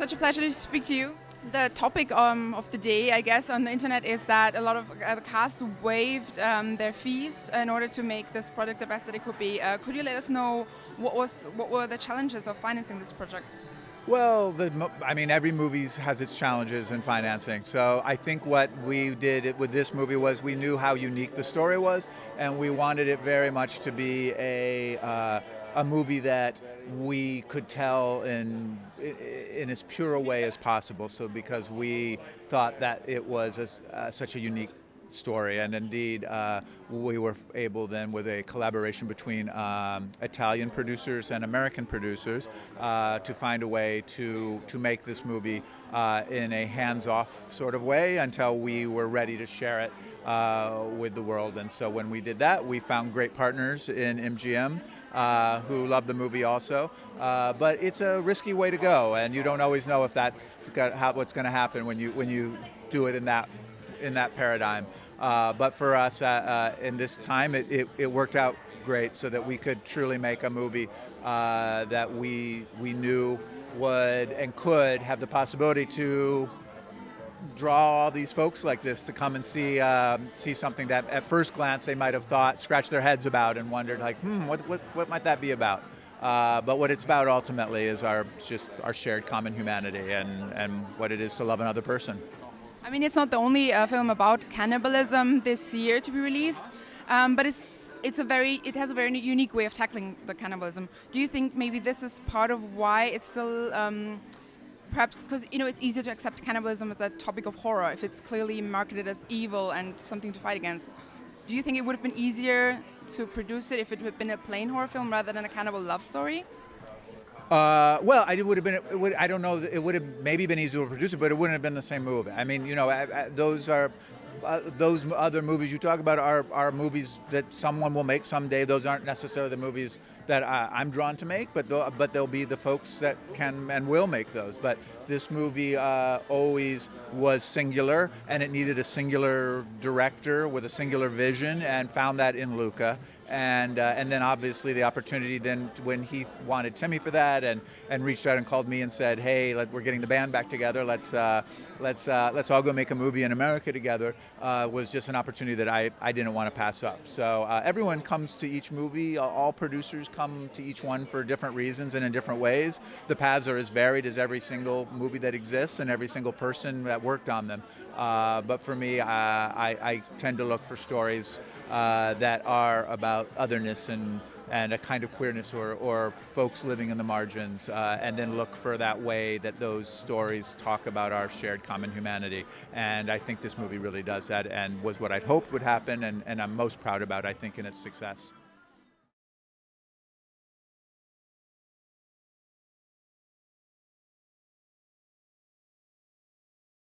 Such a pleasure to speak to you. The topic of the day, I guess, on the internet is that a lot of the cast waived their fees in order to make this project the best that it could be. Could you let us know what were the challenges of financing this project? Well, every movie has its challenges in financing. So I think what we did with this movie was we knew how unique the story was, and we wanted it very much to be a movie that we could tell in as pure a way as possible. So because we thought that it was such a unique story, and indeed we were able then, with a collaboration between Italian producers and American producers, to find a way to make this movie in a hands-off sort of way until we were ready to share it with the world. And so when we did that, we found great partners in MGM who love the movie also. But it's a risky way to go, and you don't always know if that's what's going to happen when you do it in that paradigm. But for us, in this time, it worked out great, so that we could truly make a movie that we knew would and could have the possibility to draw all these folks like this to come and see something that at first glance they might have thought, scratched their heads about, and wondered like, what might that be about? But what it's about ultimately is our shared common humanity and what it is to love another person. I mean, it's not the only film about cannibalism this year to be released, but it has a very unique way of tackling the cannibalism. Do you think maybe this is part of why it's still perhaps because it's easier to accept cannibalism as a topic of horror if it's clearly marketed as evil and something to fight against? Do you think it would have been easier to produce it if it had been a plain horror film rather than a cannibal love story? Well, it would have been. I don't know. It would have maybe been easier to produce it, but it wouldn't have been the same movie. I mean, those other movies you talk about are movies that someone will make someday. Those aren't necessarily the movies that I'm drawn to make, but they'll be the folks that can and will make those. But this movie always was singular, and it needed a singular director with a singular vision, and found that in Luca. And then obviously the opportunity then when he wanted Timmy for that and reached out and called me and said, hey, we're getting the band back together. Let's all go make a movie in America together. Was just an opportunity that I didn't want to pass up. So everyone comes to each movie. All producers come to each one for different reasons and in different ways. The paths are as varied as every single movie that exists and every single person that worked on them. But for me, I tend to look for stories that are about otherness and a kind of queerness or folks living in the margins, and then look for that way that those stories talk about our shared common humanity. And I think this movie really does that, and was what I'd hoped would happen, and I'm most proud about, I think, in its success.